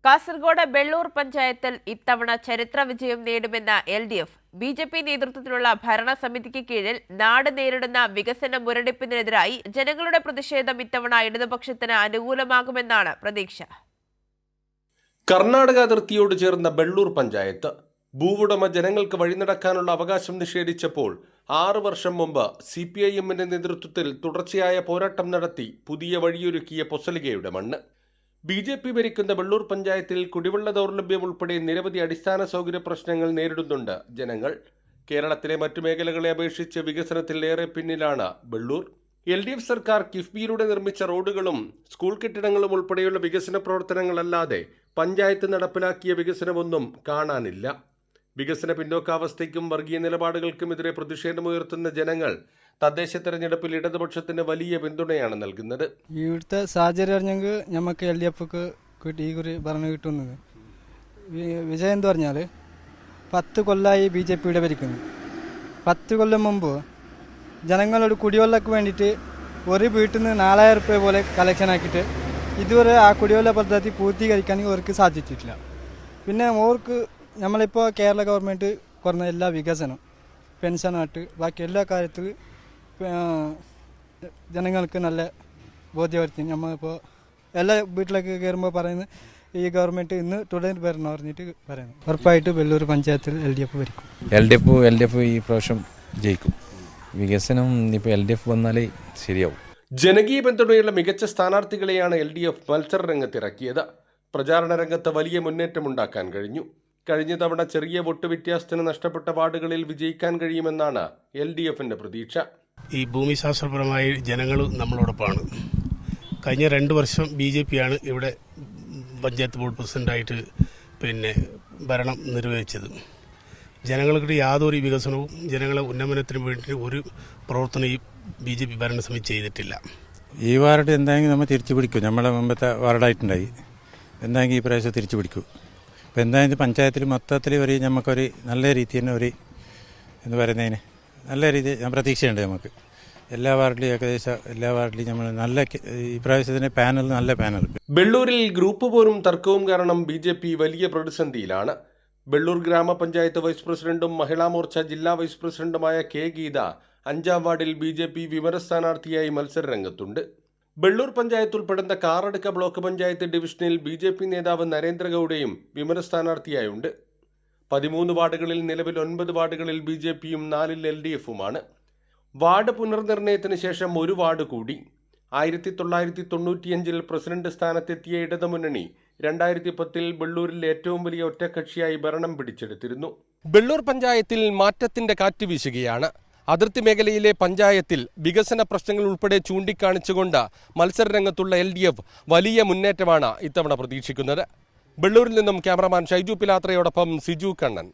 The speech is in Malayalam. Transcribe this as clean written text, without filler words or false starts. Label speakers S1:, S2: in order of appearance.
S1: കാസർഗോഡ് ബെള്ളൂർ പഞ്ചായത്തിൽ ഇത്തവണ ചരിത്ര വിജയം നേടുമെന്ന LDF BJP നേതൃത്വത്തിലുള്ള ഭരണസമിതിക്ക് കീഴിൽ നാട് നേരിടുന്ന വികസന മുരടിപ്പിനെതിരായി ജനങ്ങളുടെ പ്രതിഷേധം ഇത്തവണ ഇടതുപക്ഷത്തിന് അനുകൂലമാകുമെന്നാണ് പ്രതീക്ഷ.
S2: കർണാടക അതിർത്തിയോട് ചേർന്ന ബെള്ളൂർ പഞ്ചായത്ത് ഭൂവുടമ ജനങ്ങൾക്ക് വഴിനടക്കാനുള്ള അവകാശം നിഷേധിച്ചപ്പോൾ 6 വർഷം മുമ്പ് CPIMന്റെ നേതൃത്വത്തിൽ തുടർച്ചയായ പോരാട്ടം നടത്തി പുതിയ വഴിയൊരുക്കിയ പൊസലികയുടെ മണ്ണ്. BJP ഭരിക്കുന്ന ബെള്ളൂർ പഞ്ചായത്തിൽ കുടിവെള്ള ദൗർലഭ്യം ഉൾപ്പെടെ നിരവധി അടിസ്ഥാന സൗകര്യ പ്രശ്നങ്ങൾ നേരിടുന്നുണ്ട് ജനങ്ങൾ. കേരളത്തിലെ മറ്റു മേഖലകളെ അപേക്ഷിച്ച് വികസനത്തിൽ ഏറെ പിന്നിലാണ് ബെള്ളൂർ. LDF സർക്കാർ കിഫ്ബിയിലൂടെ നിർമ്മിച്ച റോഡുകളും സ്കൂൾ കെട്ടിടങ്ങളും ഉൾപ്പെടെയുള്ള വികസന പ്രവർത്തനങ്ങളല്ലാതെ പഞ്ചായത്ത് നടപ്പിലാക്കിയ വികസനമൊന്നും കാണാനില്ല. വികസന പിന്നോക്കാവസ്ഥയ്ക്കും വർഗീയ നിലപാടുകൾക്കുമെതിരെ പ്രതിഷേധമുയർത്തുന്ന ജനങ്ങൾ തദ്ദേശ തെരഞ്ഞെടുപ്പിൽ ഇടതുപക്ഷത്തിന് വലിയ പിന്തുണയാണ് നൽകുന്നത്.
S3: ഇവിടുത്തെ സാഹചര്യം അറിഞ്ഞെങ്കിൽ നമുക്ക് LDFക്ക് ഈ കുറി ഭരണം കിട്ടുന്നത്. വിജയം എന്ന് പറഞ്ഞാൽ 10 കൊല്ലമായി BJP ഇവിടെ ഭരിക്കുന്നു. 10 കൊല്ലം മുമ്പ് ജനങ്ങളോട് കുടിവെള്ളക്ക് വേണ്ടിയിട്ട് ഒരു വീട്ടിൽ നിന്ന് 4000 രൂപ പോലെ കളക്ഷൻ ആക്കിയിട്ട് ഇതുവരെ ആ കുടിവെള്ള പദ്ധതി പൂർത്തീകരിക്കാൻ അവർക്ക് സാധിച്ചിട്ടില്ല. പിന്നെ അവർക്ക് നമ്മളിപ്പോൾ കേരള ഗവൺമെൻറ് കുറഞ്ഞ എല്ലാ വികസനം പെൻഷനായിട്ട് ബാക്കി എല്ലാ കാര്യത്തിൽ ജനങ്ങൾക്ക് നല്ല ബോധ്യപ്പെടുത്തി. നമ്മളിപ്പോൾ എല്ലാ വീട്ടിലേക്ക് കയറുമ്പോൾ പറയുന്നത് ഈ ഗവൺമെൻറ് ഇന്ന് തുടർന്ന് വരണം പറഞ്ഞിട്ട് പറയുന്നത്. ഉറപ്പായിട്ട് ബെള്ളൂർ പഞ്ചായത്തിൽ LDF ഭരിക്കും.
S4: LDF ഈ പ്രാവശ്യം ജയിക്കും. വികസനം ഇപ്പോൾ LDF വന്നാലേ ശരിയാവും.
S2: ജനകീയ പിന്തുണയുള്ള മികച്ച സ്ഥാനാർത്ഥികളെയാണ് LDF മത്സര രംഗത്തിറക്കിയത്. പ്രചാരണ രംഗത്ത് വലിയ മുന്നേറ്റമുണ്ടാക്കാൻ കഴിഞ്ഞു. കഴിഞ്ഞ തവണ ചെറിയ വോട്ട് വ്യത്യാസത്തിന് നഷ്ടപ്പെട്ട വാർഡുകളിൽ വിജയിക്കാൻ കഴിയുമെന്നാണ് LDFന്റെ പ്രതീക്ഷ.
S5: ഈ ഭൂമിശാസ്ത്രപരമായി ജനങ്ങൾ നമ്മളോടൊപ്പമാണ്. കഴിഞ്ഞ 2 വർഷം BJP ആണ് ഇവിടെ പഞ്ചായത്ത് ബോർഡ് പ്രസിഡന്റായിട്ട് ഭരണം നിർവഹിച്ചത്. ജനങ്ങൾക്ക് യാതൊരു വികസനവും ജനങ്ങളെ ഉന്നമനത്തിന് വേണ്ടി ഒരു പ്രവർത്തനം ഈ BJP ഭരണസമിതി ചെയ്തിട്ടില്ല.
S6: ഈ വാർഡ് എന്തായെങ്കിലും നമ്മൾ തിരിച്ചു പിടിക്കും. നമ്മളെ മുമ്പത്തെ വാർഡായിട്ടുണ്ടായി എന്തായെങ്കിൽ ഈ പ്രാവശ്യം തിരിച്ചു പിടിക്കും. അപ്പോൾ എന്തായാലും പഞ്ചായത്തിൽ മൊത്തത്തിൽ നമുക്കൊരു നല്ല രീതി തന്നെ എന്ന് പറയുന്നതിന് നല്ല രീതി പ്രതീക്ഷയുണ്ട്. നമുക്ക് എല്ലാ വാർഡിലും ഏകദേശം എല്ലാ വാർഡിലും നമ്മൾ നല്ല ഈ പ്രാവശ്യത്തിന് നല്ല പാനൽ.
S2: ബെള്ളൂരിൽ ഗ്രൂപ്പ് പോരും തർക്കവും കാരണം BJP വലിയ പ്രതിസന്ധിയിലാണ്. ബെള്ളൂർ ഗ്രാമപഞ്ചായത്ത് വൈസ് പ്രസിഡന്റും മഹിളാ മോർച്ച ജില്ലാ വൈസ് പ്രസിഡന്റുമായ K. ഗീത 5ാം വാർഡിൽ BJP വിമത സ്ഥാനാർത്ഥിയായി മത്സരരംഗത്തുണ്ട്. ബെള്ളൂർ പഞ്ചായത്ത് ഉൾപ്പെടുന്ന കാറടുക്ക ബ്ലോക്ക് പഞ്ചായത്ത് ഡിവിഷനിൽ BJP നേതാവ് നരേന്ദ്രഗൌഡയും വിമത സ്ഥാനാർത്ഥിയായുണ്ട്. 13 വാർഡുകളിൽ നിലവിൽ 9 വാർഡുകളിൽ BJPയും 4ൽ LDFുമാണ്. വാർഡ് പുനർനിർണയത്തിന് ശേഷം ഒരു വാർഡ് കൂടി. 1995 പ്രസിഡന്റ് സ്ഥാനത്തെത്തിയ ഇടതുമുന്നണി 2010 ബെള്ളൂരിൽ ഏറ്റവും വലിയ ഒറ്റക്കക്ഷിയായി ഭരണം പിടിച്ചെടുത്തിരുന്നു. ബെള്ളൂർ പഞ്ചായത്തിൽ മാറ്റത്തിന്റെ കാറ്റ് വീശുകയാണ്. അതിർത്തി മേഖലയിലെ പഞ്ചായത്തിൽ വികസന പ്രശ്നങ്ങൾ ഉൾപ്പെടെ ചൂണ്ടിക്കാണിച്ചുകൊണ്ട് മത്സരരംഗത്തുള്ള LDF വലിയ മുന്നേറ്റമാണ് ഇത്തവണ പ്രതീക്ഷിക്കുന്നത്. ബെള്ളൂരിൽ നിന്നും ക്യാമറമാൻ ഷൈജു പിലാത്രയോടൊപ്പം സിജു കണ്ണൻ.